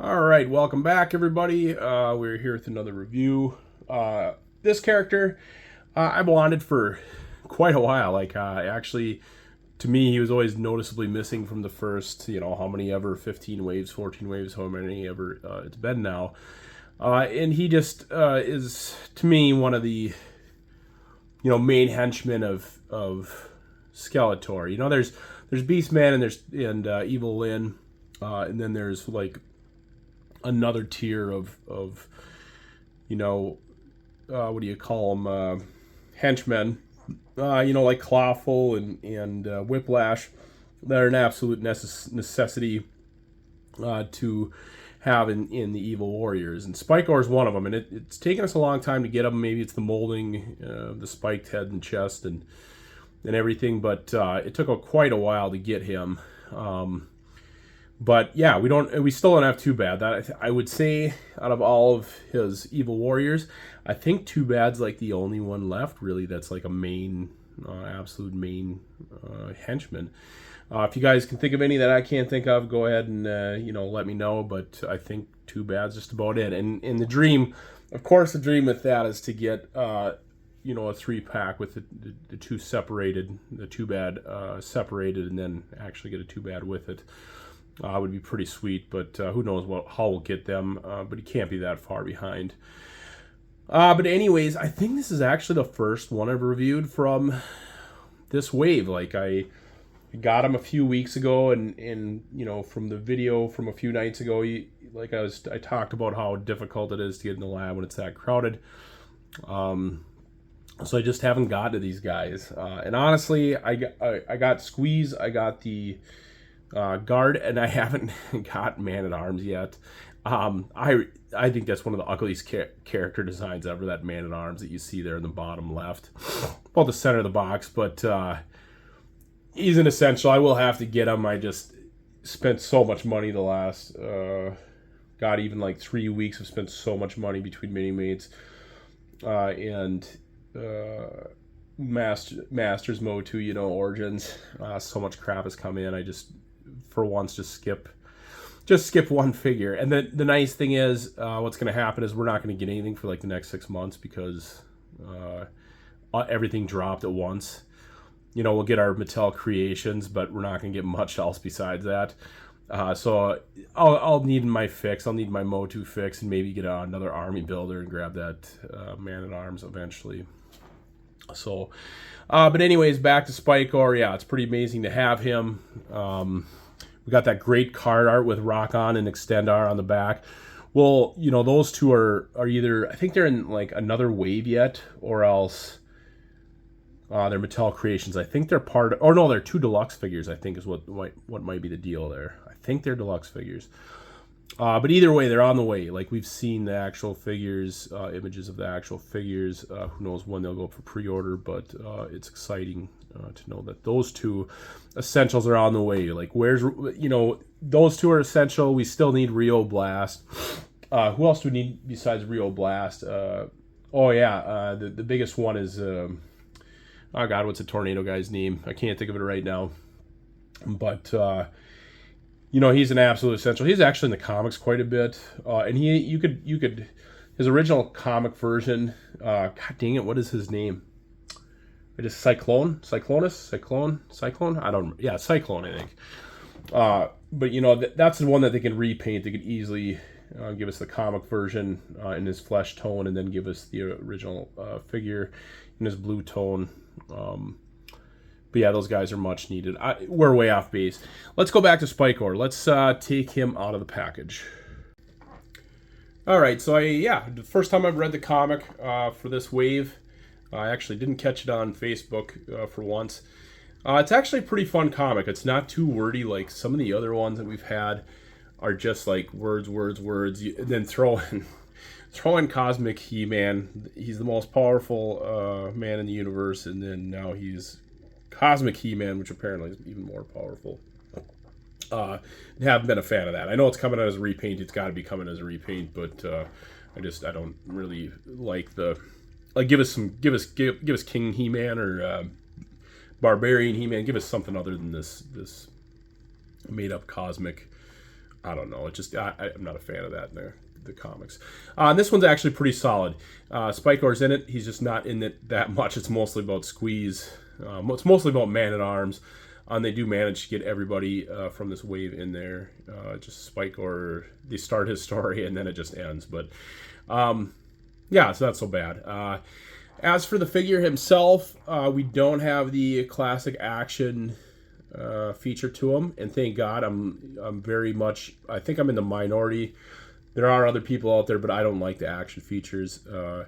All right, welcome back, everybody. We're here with another review. This character, I've wanted for quite a while. Actually, to me, he was always noticeably missing from the first, how many ever, 15 waves, 14 waves, how many ever it's been now. And he just is, to me, one of the, main henchmen of Skeletor. There's Beastman and Evil Lyn, and then there's like another tier of what do you call them, henchmen, like Clawful and Whiplash, that are an absolute necessity to have in the Evil Warriors. And Spikor is one of them, and it's taken us a long time to get them. Maybe it's the molding, the spiked head and chest and everything, but it took quite a while to get him. But yeah, we still don't have Too Bad. That I would say, out of all of his Evil Warriors, I think Too Bad's like the only one left really that's like a main, absolute main henchman. If you guys can think of any that I can't think of, go ahead and let me know. But I think Too Bad's just about it. And in the dream, of course, the dream with that is to get a 3-pack with the two separated, the Too Bad separated, and then actually get a Too Bad with it. Would be pretty sweet, but who knows how we'll get them. But he can't be that far behind. But anyways, I think this is actually the first one I've reviewed from this wave. Like, I got him a few weeks ago, and from the video from a few nights ago, I talked about how difficult it is to get in the lab when it's that crowded. So I just haven't gotten to these guys. And honestly, I got Squeeze, I got the Guard, and I haven't got Man-at-Arms yet. I think that's one of the ugliest character designs ever, that Man-at-Arms that you see there in the bottom left. About the center of the box, but he's an essential. I will have to get him. I just spent so much money the last, even like 3 weeks. I've spent so much money between mini-mates and Masters Mode 2, Origins. So much crap has come in. I just, for once, just skip one figure. And then the nice thing is, what's going to happen is we're not going to get anything for like the next 6 months because everything dropped at once. We'll get our Mattel creations, but we're not going to get much else besides that. So I'll need my fix. I'll need my Motu fix and maybe get another army builder and grab that Man-at-Arms eventually. So, but anyways, back to Spikor. Yeah, it's pretty amazing to have him. We got that great card art with Rock On and Extendar on the back. Well, those two are either, I think they're in like another wave yet, or else they're Mattel creations. I think they're they're 2 deluxe figures, I think is what might be the deal there. I think they're deluxe figures. But either way, they're on the way. Like, we've seen the actual figures, images of the actual figures. Who knows when they'll go up for pre-order, but it's exciting to know that those 2 essentials are on the way. Like, those 2 are essential. We still need Rio Blast. Who else do we need besides Rio Blast? The biggest one is, oh God, what's the tornado guy's name? I can't think of it right now. But, he's an absolute essential. He's actually in the comics quite a bit. And you could, his original comic version, God dang it, what is his name? Cyclone? I don't, yeah, Cyclone, I think. But, that's the one that they can repaint. They could easily give us the comic version in his flesh tone, and then give us the original figure in his blue tone. But yeah, those guys are much needed. We're way off base. Let's go back to Spikor. Let's take him out of the package. All right, so the first time I've read the comic for this wave. I actually didn't catch it on Facebook for once. It's actually a pretty fun comic. It's not too wordy like some of the other ones that we've had are just like words, and then throw in Cosmic He-Man. He's the most powerful man in the universe, and then now he's Cosmic He-Man, which apparently is even more powerful. Haven't been a fan of that. I know it's coming out as a repaint. It's got to be coming as a repaint, but I don't really like the. Like, give us King He-Man or Barbarian He-Man. Give us something other than this made up cosmic I don't know. It just I'm not a fan of that in the comics. This one's actually pretty solid. Spikor's in it. He's just not in it that much. It's mostly about Squeeze. It's mostly about Man-at-Arms. And they do manage to get everybody from this wave in there. Just Spikor, they start his story and then it just ends. But yeah, so that's so bad. As for the figure himself, we don't have the classic action feature to him, and thank God. I'm very much. I think I'm in the minority. There are other people out there, but I don't like the action features. If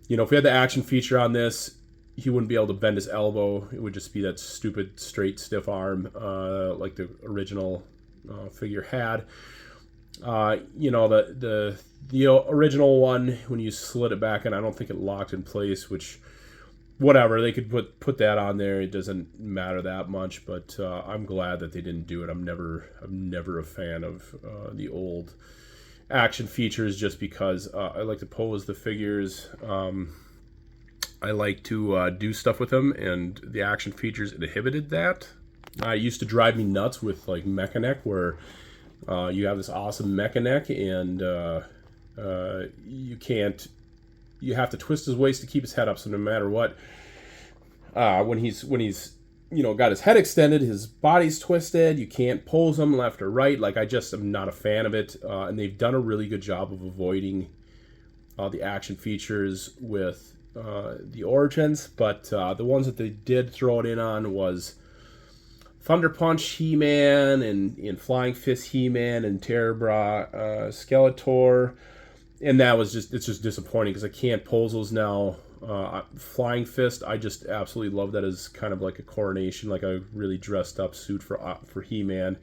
we had the action feature on this, he wouldn't be able to bend his elbow. It would just be that stupid straight stiff arm like the original figure had. The original one, when you slid it back in, I don't think it locked in place, which whatever, they could put that on there. It doesn't matter that much, but I'm glad that they didn't do it. I'm never a fan of the old action features, just because I like to pose the figures. I like to do stuff with them, and the action features inhibited that. It used to drive me nuts with like Mechaneck, where you have this awesome Mechaneck, and you have to twist his waist to keep his head up. So no matter what, when he's got his head extended, his body's twisted. You can't pose him left or right. Like, I just am not a fan of it. And they've done a really good job of avoiding the action features with the Origins. But the ones that they did throw it in on was Thunder Punch He-Man and Flying Fist He-Man and Terror Skeletor. And it's just disappointing because I can't pose those now. Flying Fist, I just absolutely love that as kind of like a coronation, like a really dressed up suit for He-Man,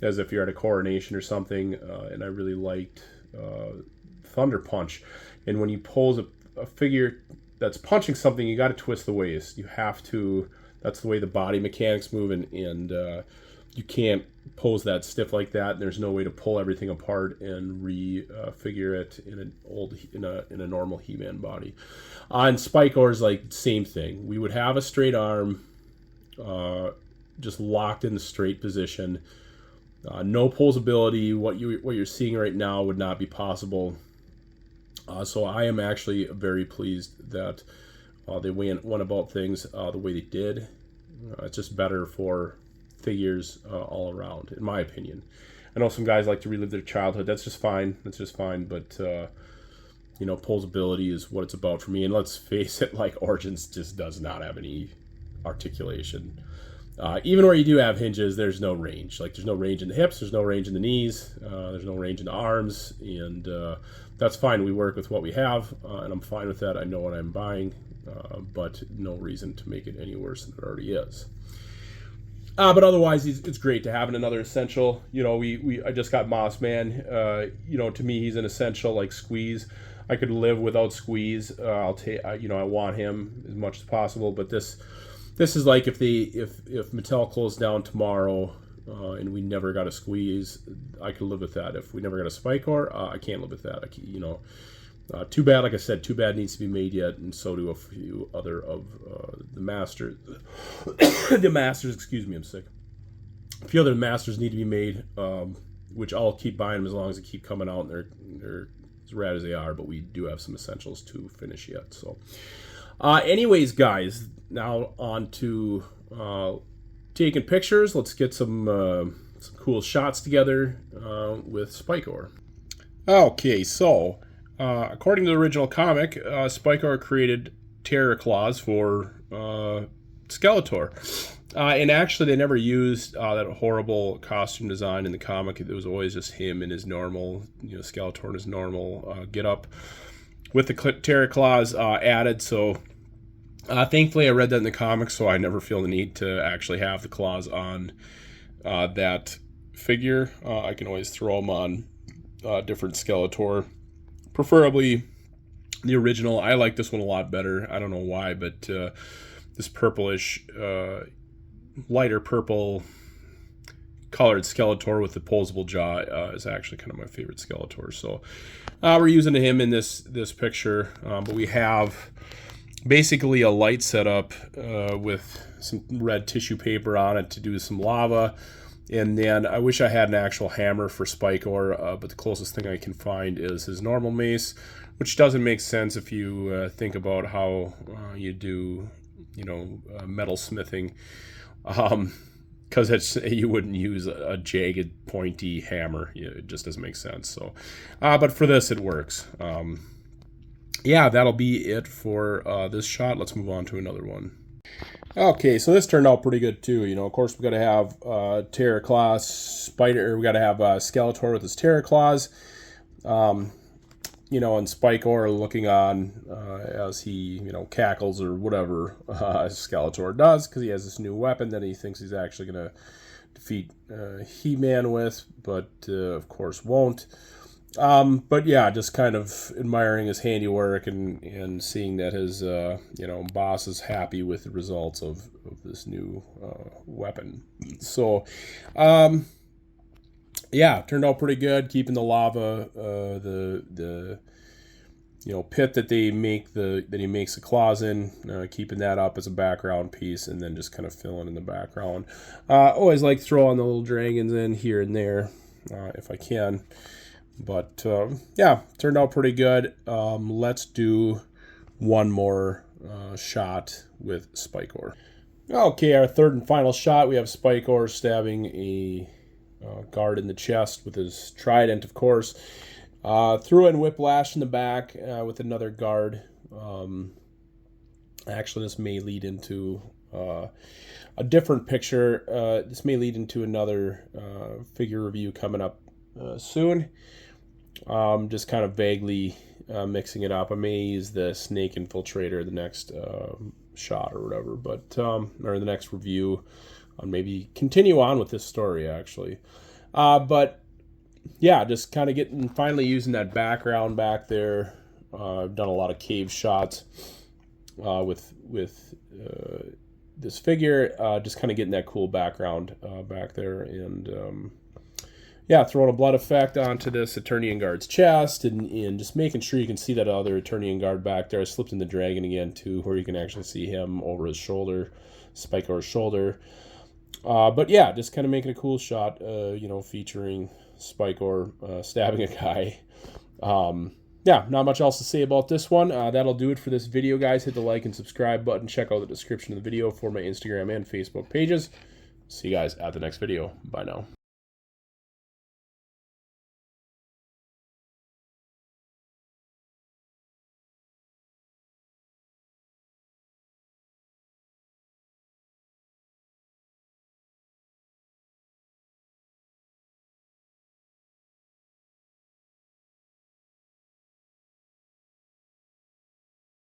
as if you're at a coronation or something. And I really liked Thunder Punch. And when you pose a figure that's punching something, you got to twist the waist. You have to. That's the way the body mechanics move, and you can't pose that stiff like that. And there's no way to pull everything apart and refigure it in a normal He-Man body. On Spikor's, like, same thing. We would have a straight arm, just locked in the straight position. No posability. What you're seeing right now would not be possible. So I am actually very pleased that they went about things the way they did. It's just better for figures all around, in my opinion. I know some guys like to relive their childhood. That's just fine. But posability is what it's about for me. And let's face it, like, Origins just does not have any articulation. Even where you do have hinges, there's no range. Like, there's no range in the hips, there's no range in the knees, there's no range in the arms, and that's fine. We work with what we have, and I'm fine with that. I know what I'm buying, but no reason to make it any worse than it already is. But otherwise, it's great to have another essential. I just got Moss Man. To me, he's an essential, like Squeeze. I could live without Squeeze. I want him as much as possible. But this is like if Mattel closed down tomorrow and we never got a Squeeze, I could live with that. If we never got a Spikor, I can't live with that. Too bad, like I said, too bad needs to be made yet, and so do a few other of the Masters. The Masters, excuse me, I'm sick. A few other Masters need to be made, which I'll keep buying them as long as they keep coming out, and they're as rad as they are, but we do have some essentials to finish yet. So, anyways, guys, now on to taking pictures. Let's get some cool shots together with Spikor. Okay, so according to the original comic, Spikor created terror claws for Skeletor. And actually, they never used that horrible costume design in the comic. It was always just him in his normal, Skeletor in his normal get-up, with the terror claws added. So, thankfully, I read that in the comics, so I never feel the need to actually have the claws on that figure. I can always throw them on different Skeletor, preferably the original. I like this one a lot better. I don't know why, but this purplish, lighter purple colored Skeletor with the posable jaw is actually kind of my favorite Skeletor. So we're using him in this picture, but we have basically a light setup with some red tissue paper on it to do some lava. And then I wish I had an actual hammer for Spikor, but the closest thing I can find is his normal mace, which doesn't make sense if you think about how you do, metal smithing. Because you wouldn't use a jagged, pointy hammer. It just doesn't make sense. So, but for this, it works. Yeah, that'll be it for this shot. Let's move on to another one. Okay, so this turned out pretty good too. Of course, we got to have Terror Claws Spider. We got to have Skeletor with his Terror Claws. And Spikor looking on as he, cackles or whatever Skeletor does, because he has this new weapon that he thinks he's actually going to defeat He-Man with, but of course won't. But yeah, just kind of admiring his handiwork and seeing that his, boss is happy with the results of this new weapon. So, yeah, turned out pretty good. Keeping the lava, the pit that he makes the claws in, keeping that up as a background piece, and then just kind of filling in the background. Always like throwing the little dragons in here and there, if I can. But yeah, turned out pretty good. Let's do one more shot with Spikor. Okay, our third and final shot. We have Spikor stabbing a guard in the chest with his trident, of course. Threw in Whiplash in the back with another guard. Actually, this may lead into a different picture. This may lead into another figure review coming up soon. Just kind of vaguely mixing it up. I may use the Snake Infiltrator the next shot or whatever, but or the next review. Maybe continue on with this story, actually. But yeah, just kind of finally using that background back there. I've done a lot of cave shots with this figure. Just kind of getting that cool background back there, and yeah, throwing a blood effect onto this Eternian Guard's chest, and just making sure you can see that other Eternian Guard back there. I slipped in the dragon again too, where you can actually see him over his shoulder, Spikor's shoulder. But yeah, just kind of making a cool shot, featuring Spikor stabbing a guy. Yeah, not much else to say about this one. That'll do it for this video, guys. Hit the like and subscribe button. Check out the description of the video for my Instagram and Facebook pages. See you guys at the next video. Bye now.